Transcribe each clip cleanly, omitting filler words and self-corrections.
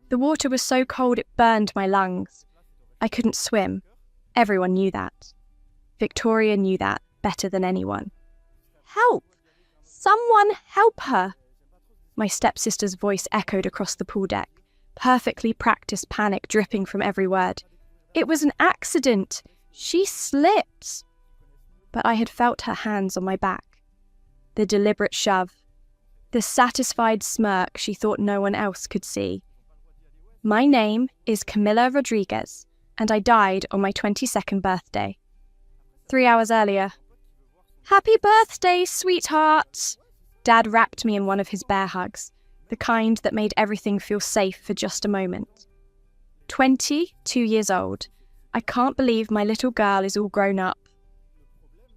The water was so cold it burned my lungs. I couldn't swim. Everyone knew that. Victoria knew that better than anyone. "Help! Someone help her!" My stepsister's voice echoed across the pool deck, perfectly practiced panic dripping from every word. "It was an accident! She slipped!" But I had felt her hands on my back. The deliberate shove. The satisfied smirk she thought no one else could see. My name is Camilla Rodriguez, and I died on my 22nd birthday. 3 hours earlier. "Happy birthday, sweetheart!" Dad wrapped me in one of his bear hugs, the kind that made everything feel safe for just a moment. 22 years old. I can't believe my little girl is all grown up.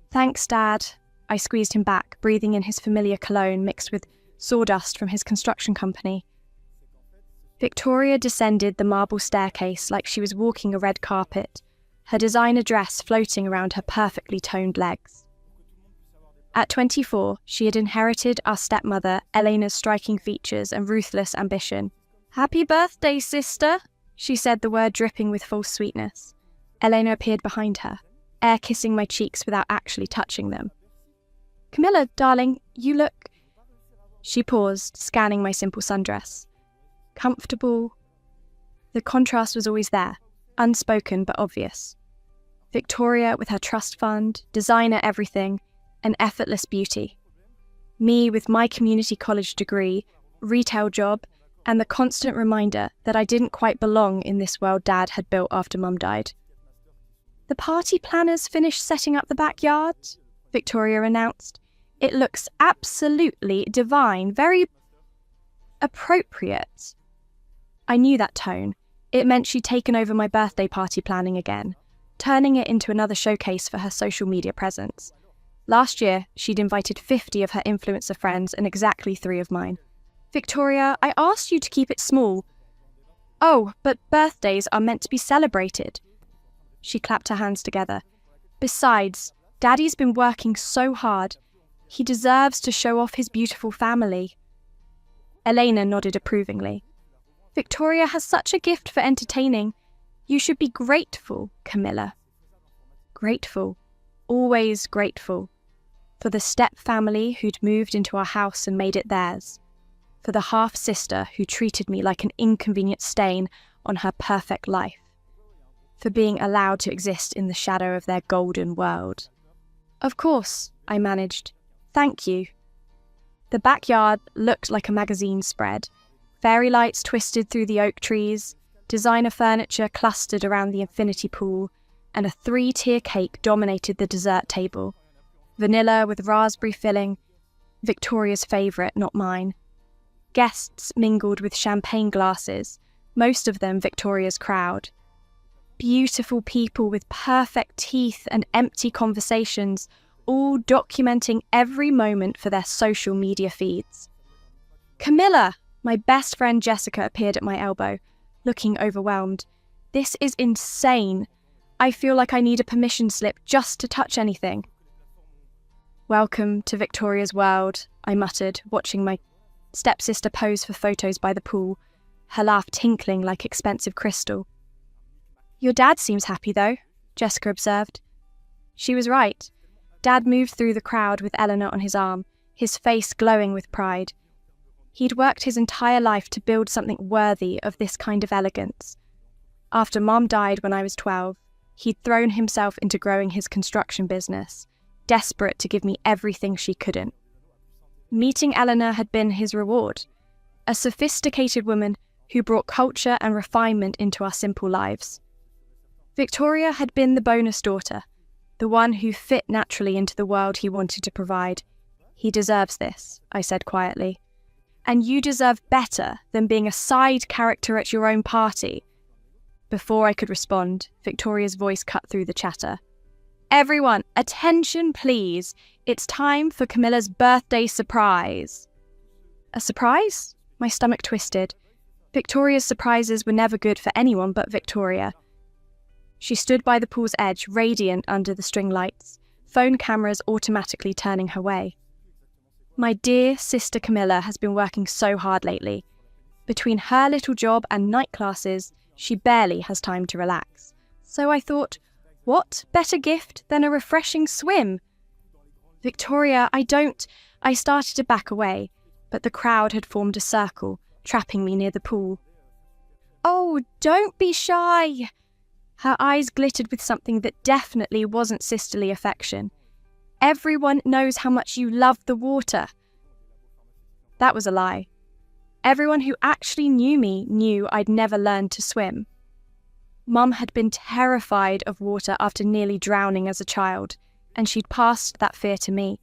"Thanks, Dad." I squeezed him back, breathing in his familiar cologne mixed with sawdust from his construction company. Victoria descended the marble staircase like she was walking a red carpet, her designer dress floating around her perfectly toned legs. At 24, she had inherited our stepmother, Elena's striking features and ruthless ambition. "Happy birthday, sister," she said, the word dripping with false sweetness. Elena appeared behind her, air-kissing my cheeks without actually touching them. "Camilla, darling, you look..." She paused, scanning my simple sundress. Comfortable. The contrast was always there, unspoken but obvious. Victoria with her trust fund, designer everything, and effortless beauty. Me with my community college degree, retail job, and the constant reminder that I didn't quite belong in this world Dad had built after Mum died. "The party planners finished setting up the backyard," Victoria announced. "It looks absolutely divine, very appropriate." I knew that tone. It meant she'd taken over my birthday party planning again, turning it into another showcase for her social media presence. Last year, she'd invited 50 of her influencer friends and exactly 3 of mine. "Victoria, I asked you to keep it small." "Oh, but birthdays are meant to be celebrated." She clapped her hands together. "Besides, Daddy's been working so hard. He deserves to show off his beautiful family." Elena nodded approvingly. "Victoria has such a gift for entertaining. You should be grateful, Camilla." Grateful. Always grateful. For the step family who'd moved into our house and made it theirs. For the half-sister who treated me like an inconvenient stain on her perfect life. For being allowed to exist in the shadow of their golden world. "Of course," I managed. "Thank you." The backyard looked like a magazine spread. Fairy lights twisted through the oak trees, designer furniture clustered around the infinity pool, and a 3-tier cake dominated the dessert table. Vanilla with raspberry filling, Victoria's favourite, not mine. Guests mingled with champagne glasses, most of them Victoria's crowd. Beautiful people with perfect teeth and empty conversations, all documenting every moment for their social media feeds. "Camilla!" My best friend Jessica appeared at my elbow, looking overwhelmed. "This is insane. I feel like I need a permission slip just to touch anything." "Welcome to Victoria's world," I muttered, watching my stepsister pose for photos by the pool, her laugh tinkling like expensive crystal. "Your dad seems happy, though," Jessica observed. She was right. Dad moved through the crowd with Eleanor on his arm, his face glowing with pride. He'd worked his entire life to build something worthy of this kind of elegance. After Mom died when I was 12, he'd thrown himself into growing his construction business, desperate to give me everything she couldn't. Meeting Eleanor had been his reward, a sophisticated woman who brought culture and refinement into our simple lives. Victoria had been the bonus daughter, the one who fit naturally into the world he wanted to provide. "He deserves this," I said quietly. "And you deserve better than being a side character at your own party." Before I could respond, Victoria's voice cut through the chatter. "Everyone, attention please. It's time for Camilla's birthday surprise." A surprise? My stomach twisted. Victoria's surprises were never good for anyone but Victoria. She stood by the pool's edge, radiant under the string lights, phone cameras automatically turning her way. "My dear sister Camilla has been working so hard lately. Between her little job and night classes, she barely has time to relax. So I thought, what better gift than a refreshing swim? Victoria, I started to back away, but the crowd had formed a circle, trapping me near the pool. Oh, don't be shy! Her eyes glittered with something that definitely wasn't sisterly affection. Everyone knows how much you love the water. That was a lie. Everyone who actually knew me knew I'd never learned to swim. Mum had been terrified of water after nearly drowning as a child, and she'd passed that fear to me.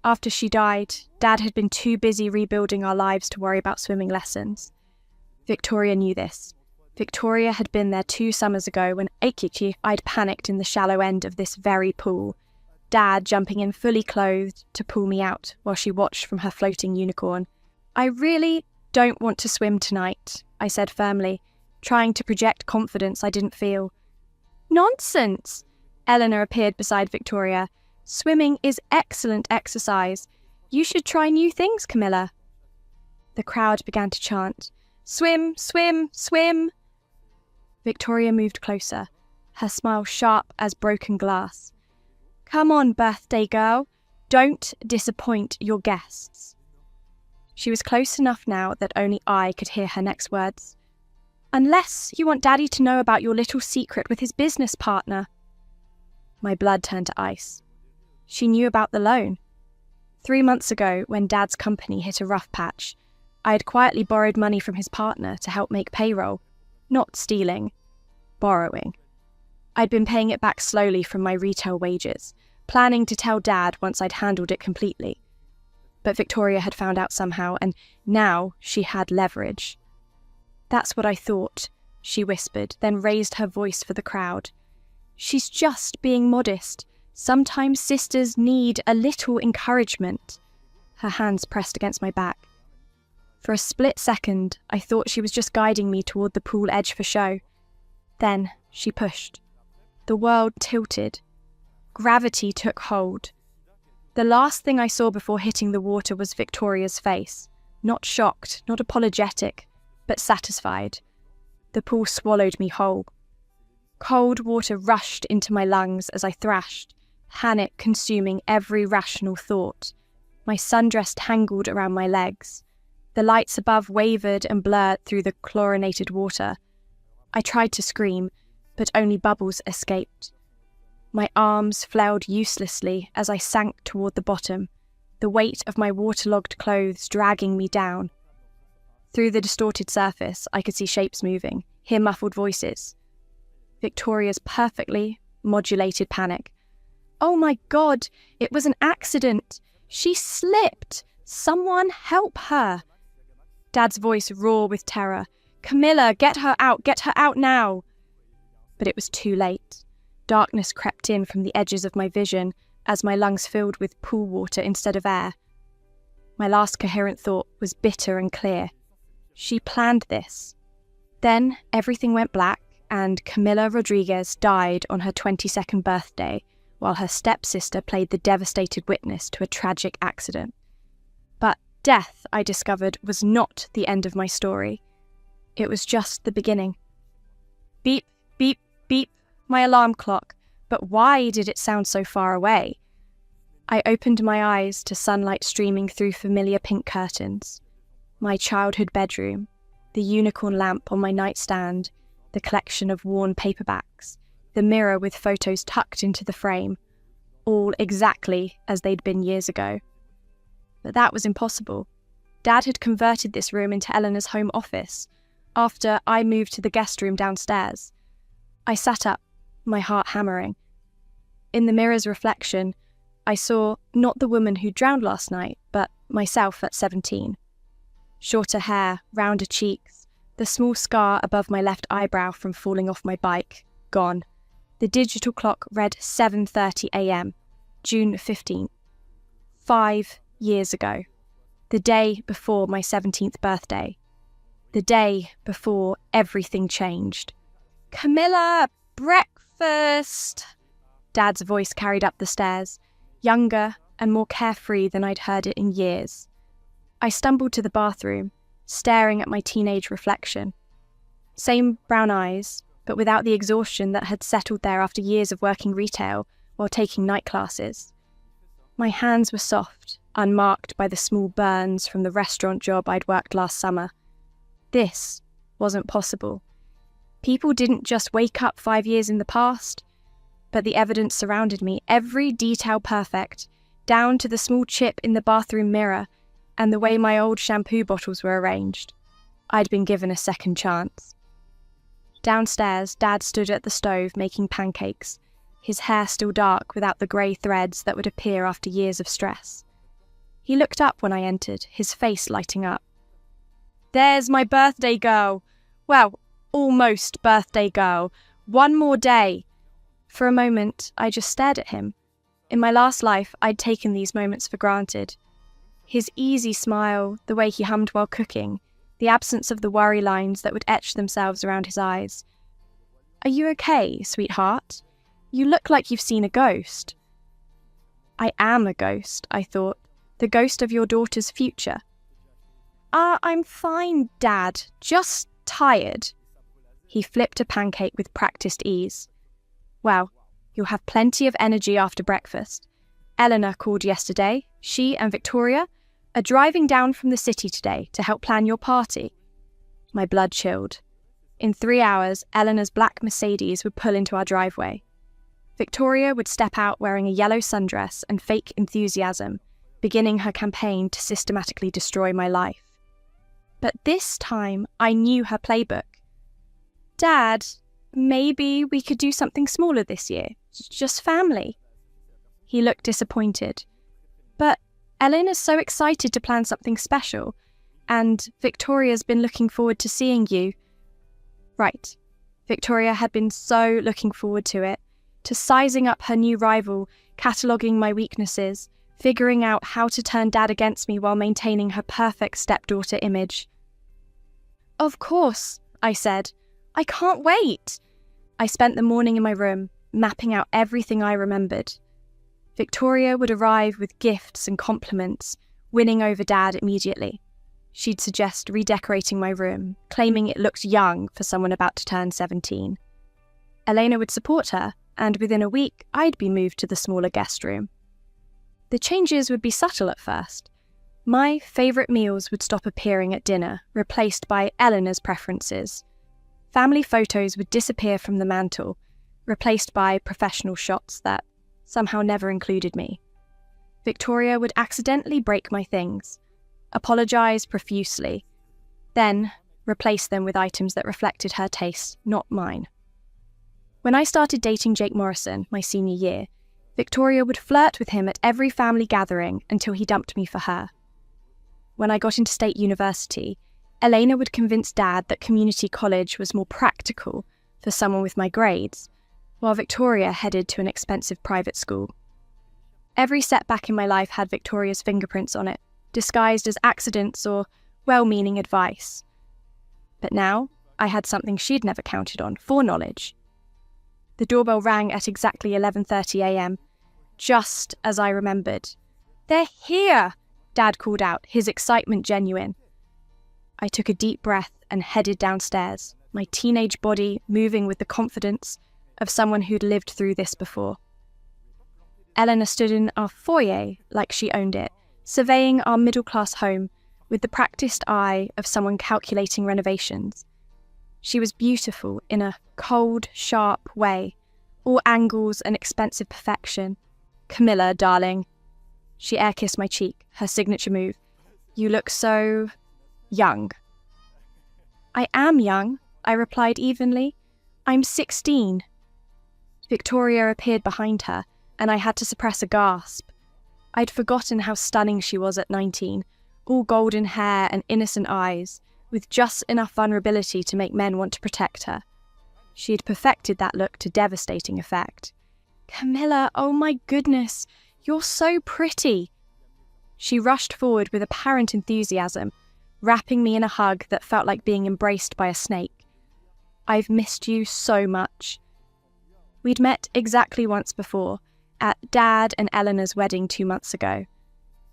After she died, Dad had been too busy rebuilding our lives to worry about swimming lessons. Victoria knew this. Victoria had been there 2 summers ago when I'd panicked in the shallow end of this very pool, Dad jumping in fully clothed to pull me out while she watched from her floating unicorn. I really don't want to swim tonight, I said firmly, trying to project confidence I didn't feel. Nonsense! Eleanor appeared beside Victoria. Swimming is excellent exercise. You should try new things, Camilla. The crowd began to chant, "Swim, swim, swim!" Victoria moved closer, her smile sharp as broken glass. Come on, birthday girl. Don't disappoint your guests. She was close enough now that only I could hear her next words. Unless you want Daddy to know about your little secret with his business partner. My blood turned to ice. She knew about the loan. 3 months ago, when Dad's company hit a rough patch, I had quietly borrowed money from his partner to help make payroll. Not stealing, borrowing. I'd been paying it back slowly from my retail wages, planning to tell Dad once I'd handled it completely. But Victoria had found out somehow, and now she had leverage. That's what I thought, she whispered, then raised her voice for the crowd. She's just being modest. Sometimes sisters need a little encouragement. Her hands pressed against my back. For a split second, I thought she was just guiding me toward the pool edge for show. Then she pushed. The world tilted. Gravity took hold. The last thing I saw before hitting the water was Victoria's face. Not shocked, not apologetic, but satisfied. The pool swallowed me whole. Cold water rushed into my lungs as I thrashed, panic consuming every rational thought. My sundress tangled around my legs. The lights above wavered and blurred through the chlorinated water. I tried to scream, but only bubbles escaped. My arms flailed uselessly as I sank toward the bottom, the weight of my waterlogged clothes dragging me down. Through the distorted surface, I could see shapes moving, hear muffled voices. Victoria's perfectly modulated panic. Oh my God, it was an accident. She slipped. Someone help her. Dad's voice raw with terror. Camilla, get her out now. But it was too late. Darkness crept in from the edges of my vision as my lungs filled with pool water instead of air. My last coherent thought was bitter and clear. She planned this. Then everything went black and Camilla Rodriguez died on her 22nd birthday while her stepsister played the devastated witness to a tragic accident. But death, I discovered, was not the end of my story. It was just the beginning. Beep, beep, beep, my alarm clock, but why did it sound so far away? I opened my eyes to sunlight streaming through familiar pink curtains. My childhood bedroom, the unicorn lamp on my nightstand, the collection of worn paperbacks, the mirror with photos tucked into the frame, all exactly as they'd been years ago. But that was impossible. Dad had converted this room into Eleanor's home office after I moved to the guest room downstairs. I sat up, my heart hammering. In the mirror's reflection, I saw not the woman who drowned last night, but myself at 17. Shorter hair, rounder cheeks, the small scar above my left eyebrow from falling off my bike, gone. The digital clock read 7:30 a.m., June 15th. 5 years ago. The day before my 17th birthday. The day before everything changed. Camilla, breakfast! Dad's voice carried up the stairs, younger and more carefree than I'd heard it in years. I stumbled to the bathroom, staring at my teenage reflection. Same brown eyes, but without the exhaustion that had settled there after years of working retail while taking night classes. My hands were soft, unmarked by the small burns from the restaurant job I'd worked last summer. This wasn't possible. People didn't just wake up 5 years in the past, but the evidence surrounded me, every detail perfect, down to the small chip in the bathroom mirror and the way my old shampoo bottles were arranged. I'd been given a second chance. Downstairs, Dad stood at the stove making pancakes, his hair still dark without the grey threads that would appear after years of stress. He looked up when I entered, his face lighting up. "There's my birthday girl. Well, almost birthday girl. One more day." For a moment, I just stared at him. In my last life, I'd taken these moments for granted. His easy smile, the way he hummed while cooking, the absence of the worry lines that would etch themselves around his eyes. "Are you okay, sweetheart? You look like you've seen a ghost." "I am a ghost," I thought. "The ghost of your daughter's future." I'm fine, Dad. Just tired." He flipped a pancake with practiced ease. "Well, you'll have plenty of energy after breakfast. Eleanor called yesterday. She and Victoria are driving down from the city today to help plan your party." My blood chilled. In 3 hours, Eleanor's black Mercedes would pull into our driveway. Victoria would step out wearing a yellow sundress and fake enthusiasm, beginning her campaign to systematically destroy my life. But this time, I knew her playbook. "Dad, maybe we could do something smaller this year, just family." He looked disappointed. "But Eleanor's so excited to plan something special, and Victoria's been looking forward to seeing you." Right. Victoria had been so looking forward to it, to sizing up her new rival, cataloguing my weaknesses, figuring out how to turn Dad against me while maintaining her perfect stepdaughter image. "Of course," I said. "I can't wait." I spent the morning in my room, mapping out everything I remembered. Victoria would arrive with gifts and compliments, winning over Dad immediately. She'd suggest redecorating my room, claiming it looked young for someone about to turn 17. Elena would support her, and within a week, I'd be moved to the smaller guest room. The changes would be subtle at first. My favourite meals would stop appearing at dinner, replaced by Eleanor's preferences. Family photos would disappear from the mantel, replaced by professional shots that somehow never included me. Victoria would accidentally break my things, apologise profusely, then replace them with items that reflected her taste, not mine. When I started dating Jake Morrison, my senior year, Victoria would flirt with him at every family gathering until he dumped me for her. When I got into state university, Elena would convince Dad that community college was more practical for someone with my grades, while Victoria headed to an expensive private school. Every setback in my life had Victoria's fingerprints on it, disguised as accidents or well-meaning advice. But now, I had something she'd never counted on, foreknowledge. The doorbell rang at exactly 11:30 a.m., just as I remembered. "They're here!" Dad called out, his excitement genuine. I took a deep breath and headed downstairs, my teenage body moving with the confidence of someone who'd lived through this before. Eleanor stood in our foyer like she owned it, surveying our middle-class home with the practiced eye of someone calculating renovations. She was beautiful in a cold, sharp way, all angles and expensive perfection. "Camilla, darling." She air-kissed my cheek, her signature move. "You look so young." "I am young," I replied evenly. "I'm 16. Victoria appeared behind her, and I had to suppress a gasp. I'd forgotten how stunning she was at 19, all golden hair and innocent eyes, with just enough vulnerability to make men want to protect her. She had perfected that look to devastating effect. "Camilla, oh my goodness, you're so pretty." She rushed forward with apparent enthusiasm, wrapping me in a hug that felt like being embraced by a snake. "I've missed you so much." We'd met exactly once before, at Dad and Eleanor's wedding 2 months ago,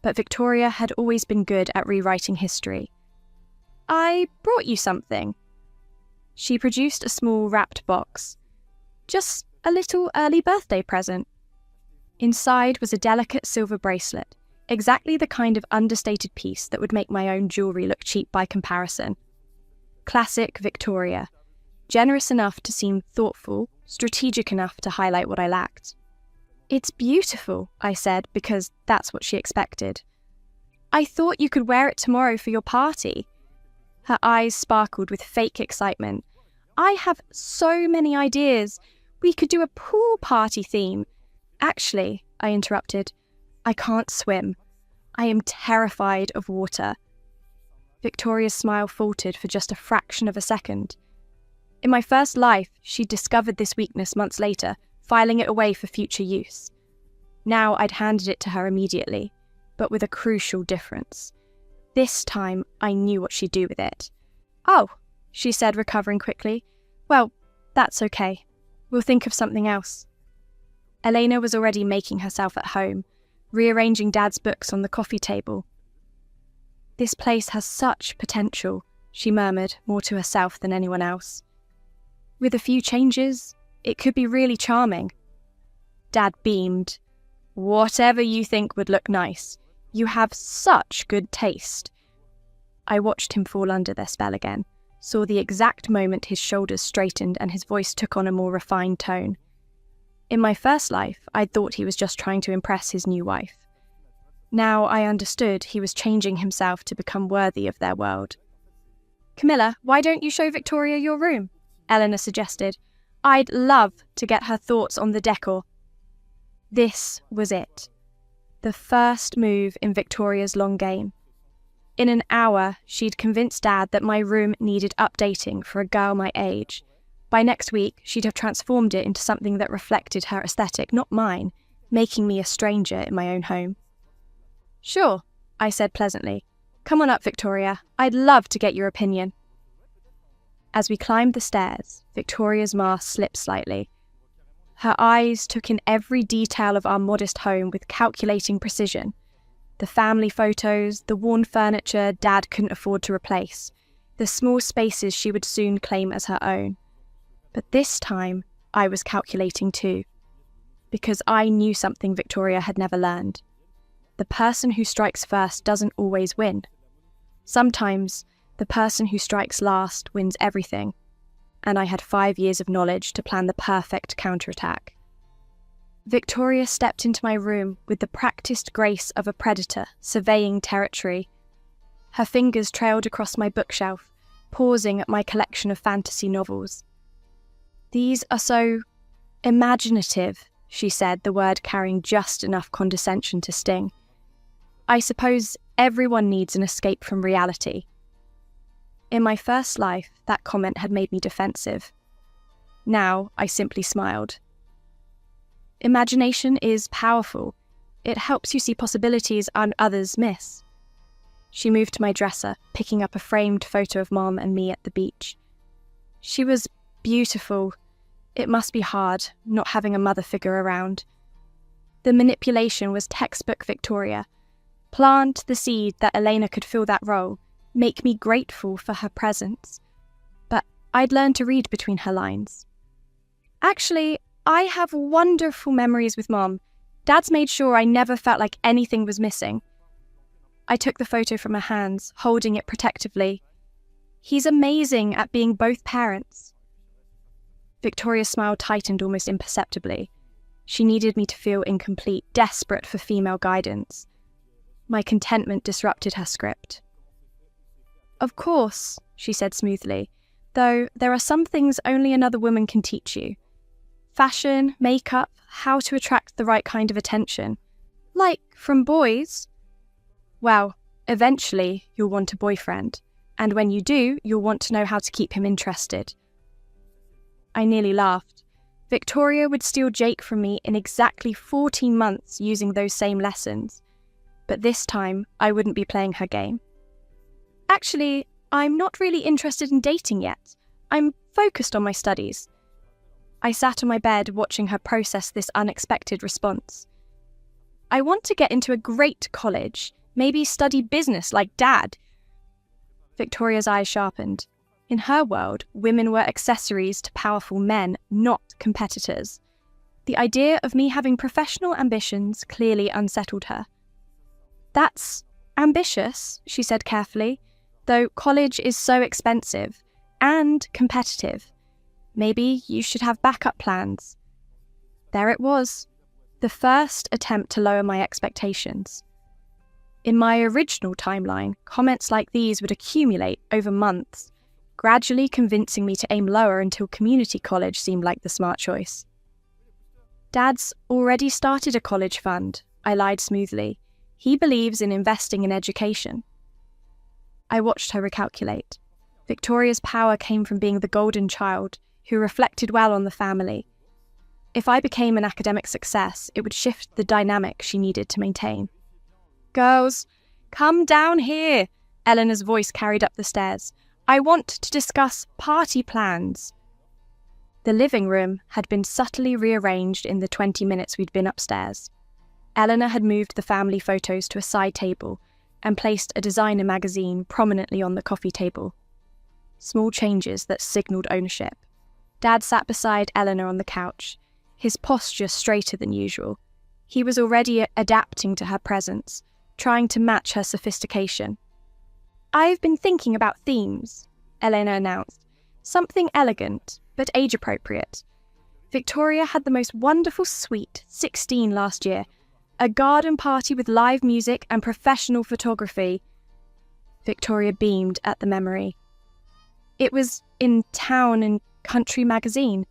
but Victoria had always been good at rewriting history. I brought you something. She produced a small wrapped box. Just a little early birthday present. Inside was a delicate silver bracelet, exactly the kind of understated piece that would make my own jewellery look cheap by comparison. Classic Victoria. Generous enough to seem thoughtful, strategic enough to highlight what I lacked. It's beautiful, I said, because that's what she expected. I thought you could wear it tomorrow for your party. Her eyes sparkled with fake excitement. I have so many ideas. We could do a pool party theme. Actually, I interrupted, I can't swim. I am terrified of water. Victoria's smile faltered for just a fraction of a second. In my first life, she'd discovered this weakness months later, filing it away for future use. Now I'd handed it to her immediately, but with a crucial difference. This time, I knew what she'd do with it. Oh, she said, recovering quickly. Well, that's okay. We'll think of something else. Elena was already making herself at home, rearranging Dad's books on the coffee table. This place has such potential, she murmured, more to herself than anyone else. With a few changes, it could be really charming. Dad beamed. Whatever you think would look nice. You have such good taste. I watched him fall under their spell again, saw the exact moment his shoulders straightened and his voice took on a more refined tone. In my first life, I'd thought he was just trying to impress his new wife. Now I understood he was changing himself to become worthy of their world. Camilla, why don't you show Victoria your room? Eleanor suggested. I'd love to get her thoughts on the decor. This was it. The first move in Victoria's long game. In an hour, she'd convinced Dad that my room needed updating for a girl my age. By next week, she'd have transformed it into something that reflected her aesthetic, not mine, making me a stranger in my own home. Sure, I said pleasantly. Come on up, Victoria. I'd love to get your opinion. As we climbed the stairs, Victoria's mask slipped slightly. Her eyes took in every detail of our modest home with calculating precision. The family photos, the worn furniture Dad couldn't afford to replace, the small spaces she would soon claim as her own. But this time, I was calculating too, because I knew something Victoria had never learned. The person who strikes first doesn't always win. Sometimes, the person who strikes last wins everything, and I had 5 years of knowledge to plan the perfect counterattack. Victoria stepped into my room with the practiced grace of a predator surveying territory. Her fingers trailed across my bookshelf, pausing at my collection of fantasy novels. These are so imaginative, she said, the word carrying just enough condescension to sting. I suppose everyone needs an escape from reality. In my first life, that comment had made me defensive. Now, I simply smiled. Imagination is powerful. It helps you see possibilities others miss. She moved to my dresser, picking up a framed photo of Mom and me at the beach. She was beautiful. It must be hard, not having a mother figure around. The manipulation was textbook Victoria. Plant the seed that Elena could fill that role, make me grateful for her presence. But I'd learned to read between her lines. Actually, I have wonderful memories with Mom. Dad's made sure I never felt like anything was missing. I took the photo from her hands, holding it protectively. He's amazing at being both parents. Victoria's smile tightened almost imperceptibly. She needed me to feel incomplete, desperate for female guidance. My contentment disrupted her script. Of course, she said smoothly, though there are some things only another woman can teach you. Fashion, makeup, how to attract the right kind of attention. Like, from boys. Well, eventually you'll want a boyfriend, and when you do, you'll want to know how to keep him interested. I nearly laughed. Victoria would steal Jake from me in exactly 14 months using those same lessons. But this time, I wouldn't be playing her game. Actually, I'm not really interested in dating yet. I'm focused on my studies. I sat on my bed watching her process this unexpected response. I want to get into a great college, maybe study business like Dad. Victoria's eyes sharpened. In her world, women were accessories to powerful men, not competitors. The idea of me having professional ambitions clearly unsettled her. That's ambitious, she said carefully, though college is so expensive and competitive. Maybe you should have backup plans. There it was, the first attempt to lower my expectations. In my original timeline, comments like these would accumulate over months, gradually convincing me to aim lower until community college seemed like the smart choice. Dad's already started a college fund, I lied smoothly. He believes in investing in education. I watched her recalculate. Victoria's power came from being the golden child, who reflected well on the family. If I became an academic success, it would shift the dynamic she needed to maintain. "Girls, come down here," Eleanor's voice carried up the stairs. "I want to discuss party plans." The living room had been subtly rearranged in the 20 minutes we'd been upstairs. Eleanor had moved the family photos to a side table and placed a designer magazine prominently on the coffee table. Small changes that signalled ownership. Dad sat beside Eleanor on the couch, his posture straighter than usual. He was already adapting to her presence, trying to match her sophistication. "I've been thinking about themes," Elena announced. "Something elegant, but age-appropriate. Victoria had the most wonderful suite, 16 last year. A garden party with live music and professional photography." Victoria beamed at the memory. "It was in Town and Country magazine.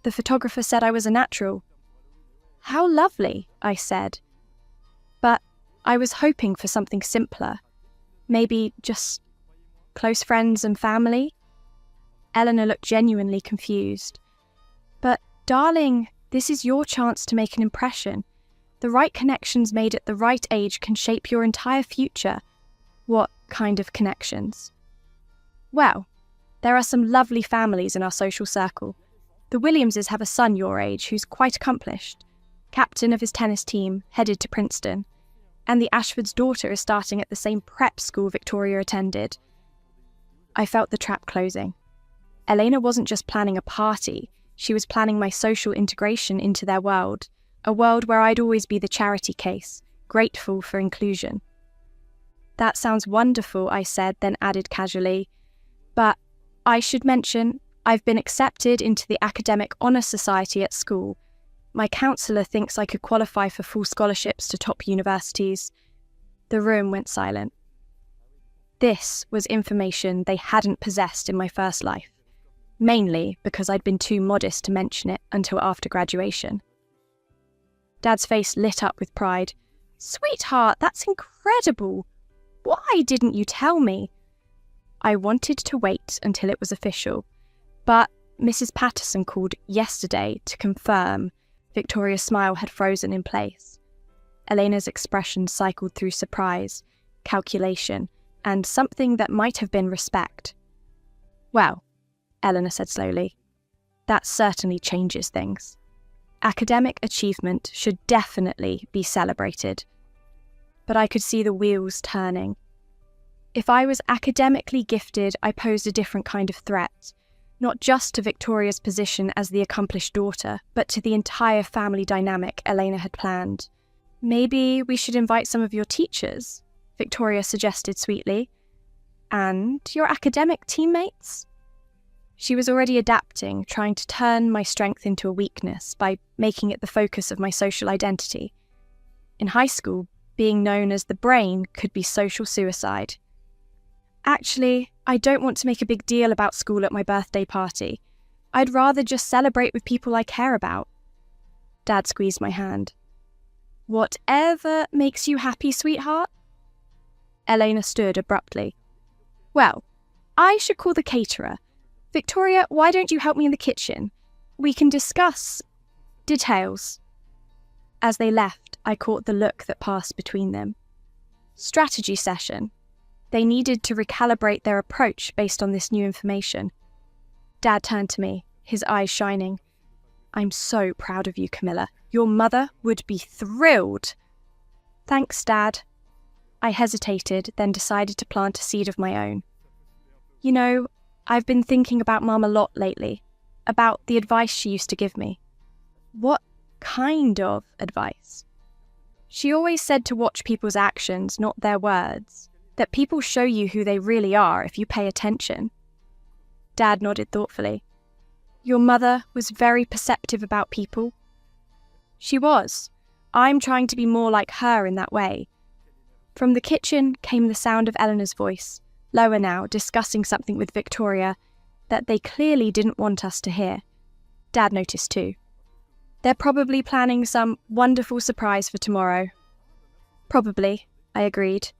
The photographer said I was a natural." "How lovely," I said. But I was hoping for something simpler. Maybe just close friends and family? Eleanor looked genuinely confused. "But, darling, this is your chance to make an impression. The right connections made at the right age can shape your entire future." "What kind of connections?" "Well, there are some lovely families in our social circle. The Williamses have a son your age who's quite accomplished, captain of his tennis team, headed to Princeton, and the Ashford's daughter is starting at the same prep school Victoria attended." I felt the trap closing. Elena wasn't just planning a party, she was planning my social integration into their world, a world where I'd always be the charity case, grateful for inclusion. "That sounds wonderful," I said, then added casually, "but I should mention I've been accepted into the Academic Honour Society at school. My counsellor thinks I could qualify for full scholarships to top universities." The room went silent. This was information they hadn't possessed in my first life, mainly because I'd been too modest to mention it until after graduation. Dad's face lit up with pride. "Sweetheart, that's incredible! Why didn't you tell me?" I wanted to wait until it was official, but Mrs. Patterson called yesterday to confirm. Victoria's smile had frozen in place. Elena's expression cycled through surprise, calculation, and something that might have been respect. "Well," Eleanor said slowly, "that certainly changes things. Academic achievement should definitely be celebrated." But I could see the wheels turning. If I was academically gifted, I posed a different kind of threat, not just to Victoria's position as the accomplished daughter, but to the entire family dynamic Elena had planned. "Maybe we should invite some of your teachers," Victoria suggested sweetly. "And your academic teammates?" She was already adapting, trying to turn my strength into a weakness by making it the focus of my social identity. In high school, being known as the brain could be social suicide. "Actually, I don't want to make a big deal about school at my birthday party. I'd rather just celebrate with people I care about." Dad squeezed my hand. "Whatever makes you happy, sweetheart." Elena stood abruptly. "Well, I should call the caterer. Victoria, why don't you help me in the kitchen? We can discuss details." As they left, I caught the look that passed between them. Strategy session. They needed to recalibrate their approach based on this new information. Dad turned to me, his eyes shining. "I'm so proud of you, Camilla. Your mother would be thrilled." "Thanks, Dad." I hesitated, then decided to plant a seed of my own. You know, I've been thinking about Mum a lot lately, about the advice she used to give me. What kind of advice? She always said to watch people's actions, not their words, that people show you who they really are if you pay attention. Dad nodded thoughtfully. Your mother was very perceptive about people. She was. I'm trying to be more like her in that way. From the kitchen came the sound of Eleanor's voice, lower now, discussing something with Victoria that they clearly didn't want us to hear. Dad noticed too. They're probably planning some wonderful surprise for tomorrow. Probably, I agreed.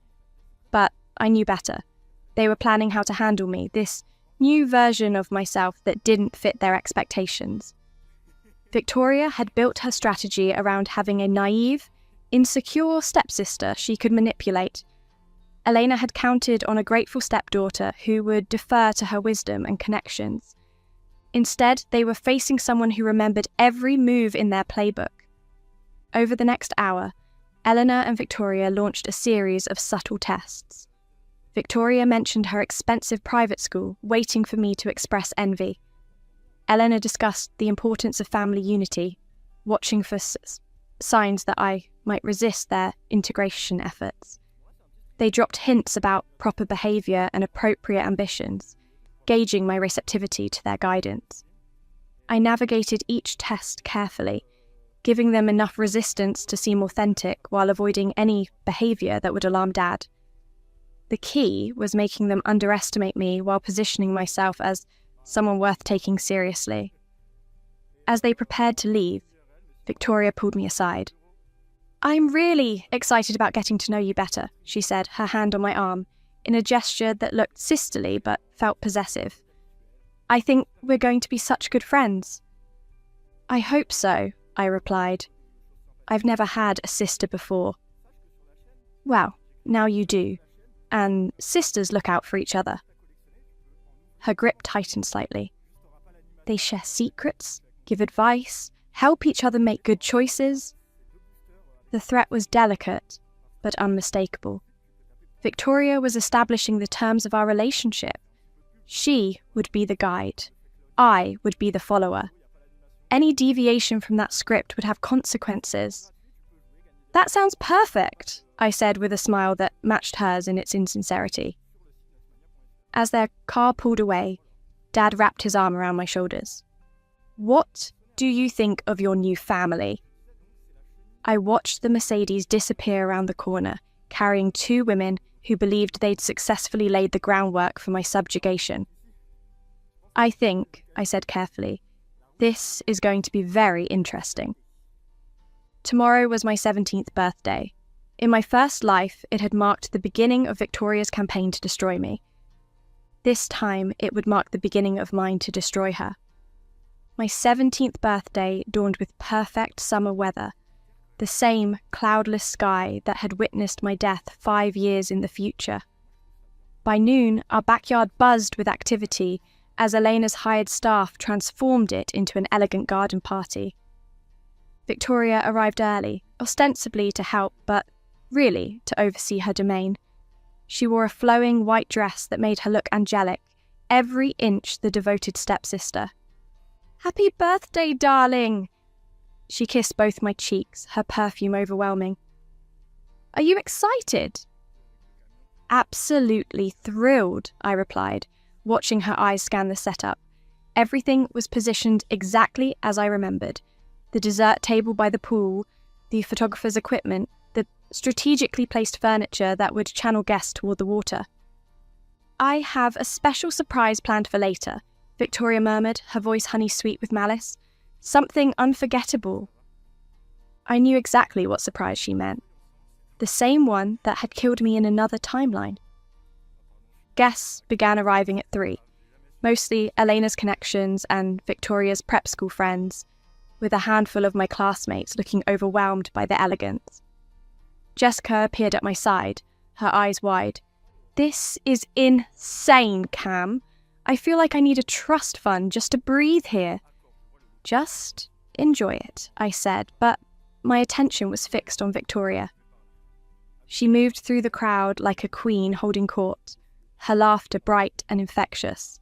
But I knew better. They were planning how to handle me, this new version of myself that didn't fit their expectations. Victoria had built her strategy around having a naive, insecure stepsister she could manipulate. Elena had counted on a grateful stepdaughter who would defer to her wisdom and connections. Instead, they were facing someone who remembered every move in their playbook. Over the next hour, Eleanor and Victoria launched a series of subtle tests. Victoria mentioned her expensive private school, waiting for me to express envy. Eleanor discussed the importance of family unity, watching for signs that I might resist their integration efforts. They dropped hints about proper behaviour and appropriate ambitions, gauging my receptivity to their guidance. I navigated each test carefully, giving them enough resistance to seem authentic while avoiding any behaviour that would alarm Dad. The key was making them underestimate me while positioning myself as someone worth taking seriously. As they prepared to leave, Victoria pulled me aside. I'm really excited about getting to know you better, she said, her hand on my arm, in a gesture that looked sisterly but felt possessive. I think we're going to be such good friends. I hope so, I replied. I've never had a sister before. Well, now you do, and sisters look out for each other. Her grip tightened slightly. They share secrets, give advice, help each other make good choices. The threat was delicate, but unmistakable. Victoria was establishing the terms of our relationship. She would be the guide. I would be the follower. Any deviation from that script would have consequences. That sounds perfect, I said with a smile that matched hers in its insincerity. As their car pulled away, Dad wrapped his arm around my shoulders. What do you think of your new family? I watched the Mercedes disappear around the corner, carrying two women who believed they'd successfully laid the groundwork for my subjugation. I think, I said carefully, this is going to be very interesting. Tomorrow was my 17th birthday. In my first life, it had marked the beginning of Victoria's campaign to destroy me. This time, it would mark the beginning of mine to destroy her. My 17th birthday dawned with perfect summer weather, the same cloudless sky that had witnessed my death 5 years in the future. By noon, our backyard buzzed with activity as Elena's hired staff transformed it into an elegant garden party. Victoria arrived early, ostensibly to help, but really to oversee her domain. She wore a flowing white dress that made her look angelic, every inch the devoted stepsister. "Happy birthday, darling!" She kissed both my cheeks, her perfume overwhelming. "Are you excited?" "Absolutely thrilled," I replied, watching her eyes scan the setup. Everything was positioned exactly as I remembered. The dessert table by the pool, the photographer's equipment, the strategically placed furniture that would channel guests toward the water. "I have a special surprise planned for later," Victoria murmured, her voice honey-sweet with malice. "Something unforgettable." I knew exactly what surprise she meant. The same one that had killed me in another timeline. Guests began arriving at 3, mostly Elena's connections and Victoria's prep school friends, with a handful of my classmates looking overwhelmed by the elegance. Jessica appeared at my side, her eyes wide. "This is insane, Cam. I feel like I need a trust fund just to breathe here." "Just enjoy it," I said, but my attention was fixed on Victoria. She moved through the crowd like a queen holding court, her laughter bright and infectious.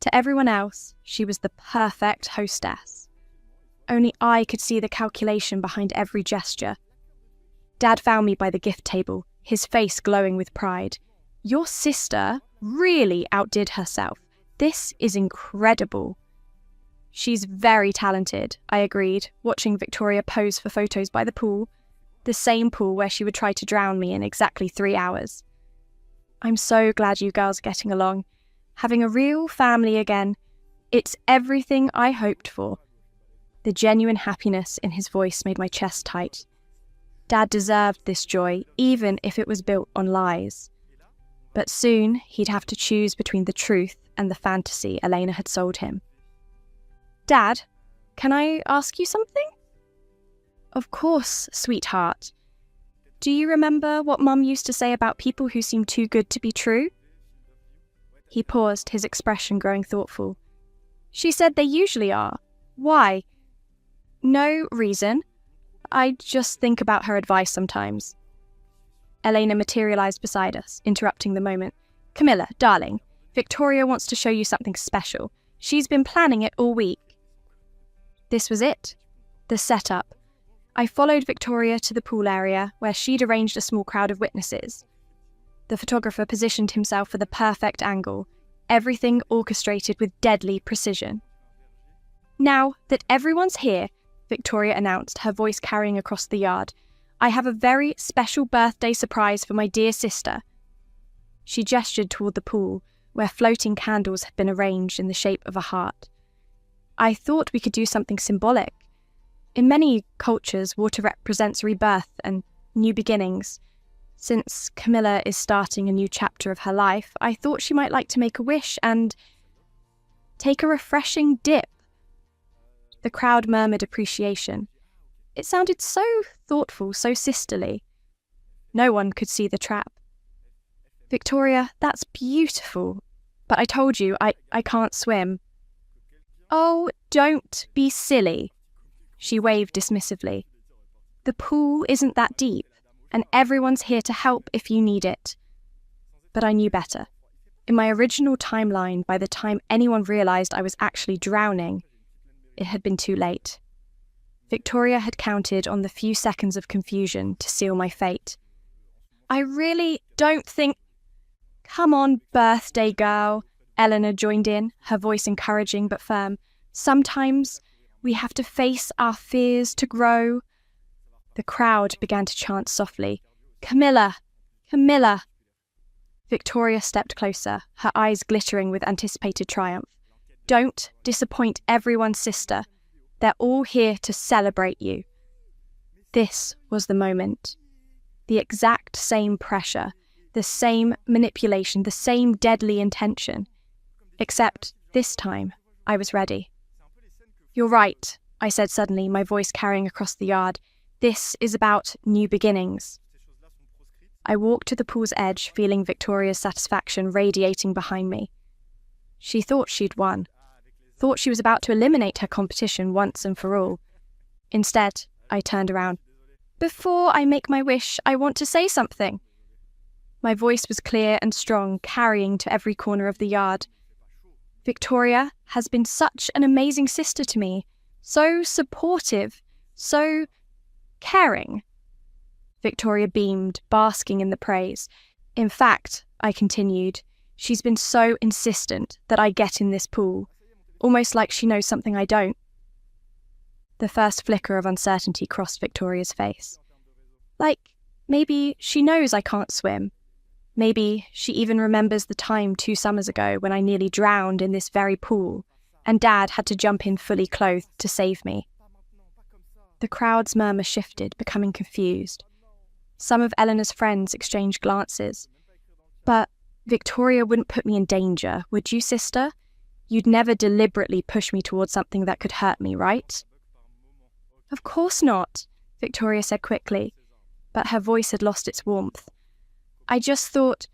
To everyone else, she was the perfect hostess. Only I could see the calculation behind every gesture. Dad found me by the gift table, his face glowing with pride. "Your sister really outdid herself. This is incredible." "She's very talented," I agreed, watching Victoria pose for photos by the pool, the same pool where she would try to drown me in exactly 3 hours. "I'm so glad you girls are getting along. Having a real family again. It's everything I hoped for." The genuine happiness in his voice made my chest tight. Dad deserved this joy, even if it was built on lies. But soon he'd have to choose between the truth and the fantasy Elena had sold him. "Dad, can I ask you something?" "Of course, sweetheart. Do you remember what Mum used to say about people who seem too good to be true?" He paused, his expression growing thoughtful. "She said they usually are. Why?" "No reason. I just think about her advice sometimes." Elena materialised beside us, interrupting the moment. "Camilla, darling, Victoria wants to show you something special. She's been planning it all week." This was it. The setup. I followed Victoria to the pool area, where she'd arranged a small crowd of witnesses. The photographer positioned himself for the perfect angle, everything orchestrated with deadly precision. "Now that everyone's here," Victoria announced, her voice carrying across the yard, "I have a very special birthday surprise for my dear sister." She gestured toward the pool, where floating candles had been arranged in the shape of a heart. I thought we could do something symbolic. In many cultures, water represents rebirth and new beginnings. Since Camilla is starting a new chapter of her life, I thought she might like to make a wish and take a refreshing dip. The crowd murmured appreciation. It sounded so thoughtful, so sisterly. No one could see the trap. "Victoria, that's beautiful. But I told you, I can't swim." "Oh, don't be silly." She waved dismissively. "The pool isn't that deep, and everyone's here to help if you need it." But I knew better. In my original timeline, by the time anyone realised I was actually drowning, it had been too late. Victoria had counted on the few seconds of confusion to seal my fate. "I really don't think—" "Come on, birthday girl," Eleanor joined in, her voice encouraging but firm. "Sometimes we have to face our fears to grow." The crowd began to chant softly, "Camilla! Camilla!" Victoria stepped closer, her eyes glittering with anticipated triumph. "Don't disappoint everyone, sister. They're all here to celebrate you." This was the moment. The exact same pressure, the same manipulation, the same deadly intention. Except this time, I was ready. "You're right," I said suddenly, my voice carrying across the yard. "This is about new beginnings." I walked to the pool's edge, feeling Victoria's satisfaction radiating behind me. She thought she'd won. Thought she was about to eliminate her competition once and for all. Instead, I turned around. "Before I make my wish, I want to say something." My voice was clear and strong, carrying to every corner of the yard. "Victoria has been such an amazing sister to me, so supportive, so caring." Victoria beamed, basking in the praise. "In fact," I continued, "she's been so insistent that I get in this pool, almost like she knows something I don't." The first flicker of uncertainty crossed Victoria's face. Like, maybe she knows I can't swim. Maybe she even remembers the time 2 summers ago when I nearly drowned in this very pool, and Dad had to jump in fully clothed to save me. The crowd's murmur shifted, becoming confused. Some of Eleanor's friends exchanged glances. "But Victoria wouldn't put me in danger, would you, sister? You'd never deliberately push me towards something that could hurt me, right?" "Of course not," Victoria said quickly, but her voice had lost its warmth. "I just thought—"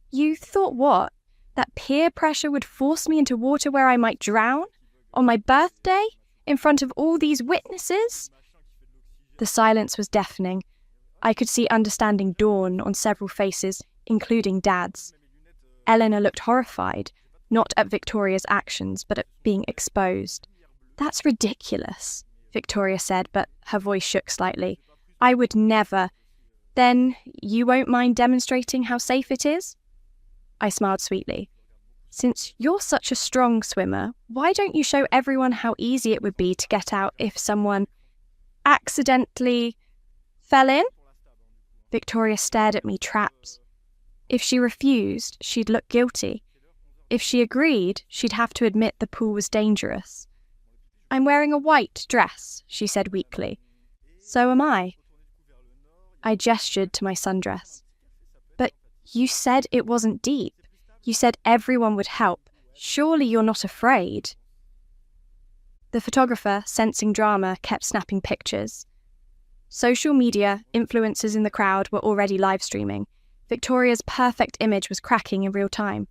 "You thought what? That peer pressure would force me into water where I might drown? On my birthday? In front of all these witnesses?" The silence was deafening. I could see understanding dawn on several faces, including Dad's. Eleanor looked horrified, not at Victoria's actions, but at being exposed. "That's ridiculous," Victoria said, but her voice shook slightly. "I would never." "Then you won't mind demonstrating how safe it is?" I smiled sweetly. "Since you're such a strong swimmer, why don't you show everyone how easy it would be to get out if someone accidentally fell in?" Victoria stared at me, trapped. If she refused, she'd look guilty. If she agreed, she'd have to admit the pool was dangerous. "I'm wearing a white dress," she said weakly. "So am I." I gestured to my sundress. "But you said it wasn't deep. You said everyone would help. Surely you're not afraid." The photographer, sensing drama, kept snapping pictures. Social media, influencers in the crowd were already live streaming. Victoria's perfect image was cracking in real time.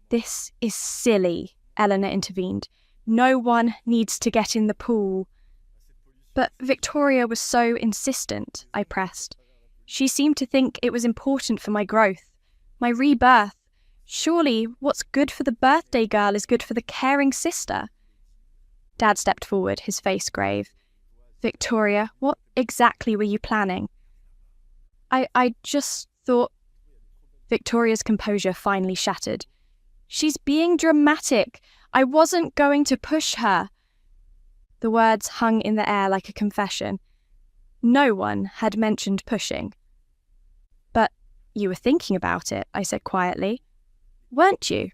"This is silly," Eleanor intervened. "No one needs to get in the pool." "But Victoria was so insistent," I pressed. "She seemed to think it was important for my growth, my rebirth. Surely what's good for the birthday girl is good for the caring sister." Dad stepped forward, his face grave. "Victoria, what exactly were you planning?" I just thought..." Victoria's composure finally shattered. "She's being dramatic. I wasn't going to push her." The words hung in the air like a confession. No one had mentioned pushing. "But you were thinking about it," I said quietly. "Weren't you?"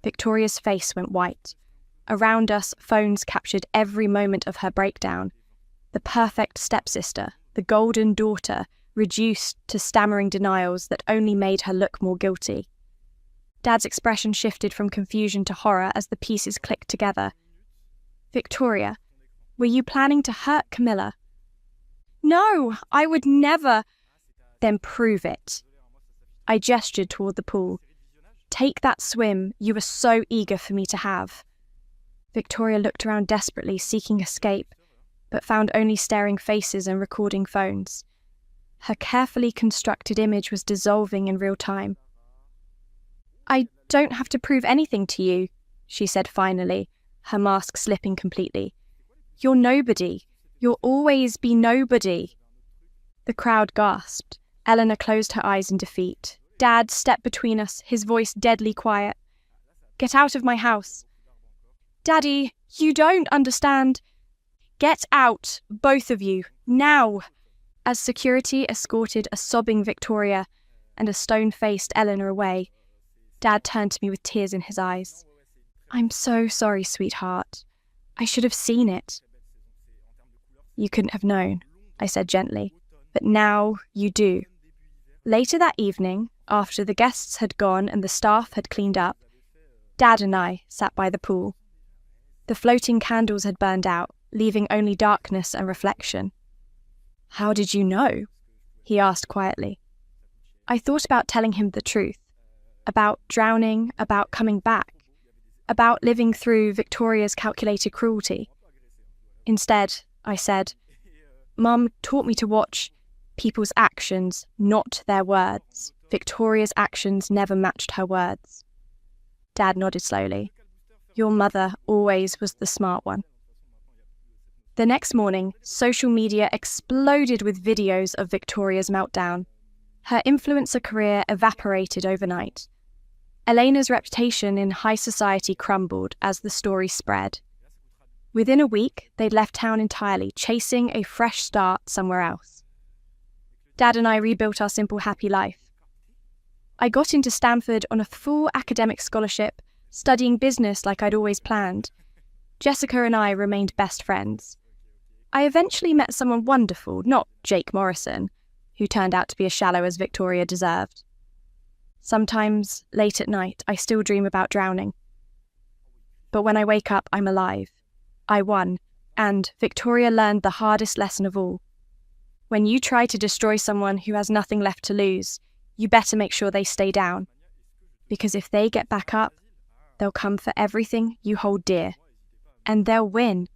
Victoria's face went white. Around us, phones captured every moment of her breakdown. The perfect stepsister, the golden daughter, reduced to stammering denials that only made her look more guilty. Dad's expression shifted from confusion to horror as the pieces clicked together. "Victoria, were you planning to hurt Camilla?" "No, I would never." "Then prove it." I gestured toward the pool. "Take that swim you were so eager for me to have." Victoria looked around desperately, seeking escape, but found only staring faces and recording phones. Her carefully constructed image was dissolving in real time. "I don't have to prove anything to you," she said finally, her mask slipping completely. "You're nobody. You'll always be nobody." The crowd gasped. Eleanor closed her eyes in defeat. Dad stepped between us, his voice deadly quiet. "Get out of my house." "Daddy, you don't understand." "Get out, both of you, now." As security escorted a sobbing Victoria and a stone-faced Eleanor away, Dad turned to me with tears in his eyes. "I'm so sorry, sweetheart. I should have seen it." "You couldn't have known," I said gently, "but now you do." Later that evening, after the guests had gone and the staff had cleaned up, Dad and I sat by the pool. The floating candles had burned out, leaving only darkness and reflection. "How did you know?" he asked quietly. I thought about telling him the truth, about drowning, about coming back, about living through Victoria's calculated cruelty. Instead, I said, "Mum taught me to watch people's actions, not their words. Victoria's actions never matched her words." Dad nodded slowly. "Your mother always was the smart one." The next morning, social media exploded with videos of Victoria's meltdown. Her influencer career evaporated overnight. Elena's reputation in high society crumbled as the story spread. Within a week, they'd left town entirely, chasing a fresh start somewhere else. Dad and I rebuilt our simple, happy life. I got into Stanford on a full academic scholarship, studying business like I'd always planned. Jessica and I remained best friends. I eventually met someone wonderful, not Jake Morrison, who turned out to be as shallow as Victoria deserved. Sometimes, late at night, I still dream about drowning. But when I wake up, I'm alive. I won, and Victoria learned the hardest lesson of all. When you try to destroy someone who has nothing left to lose, you better make sure they stay down. Because if they get back up, they'll come for everything you hold dear. And they'll win.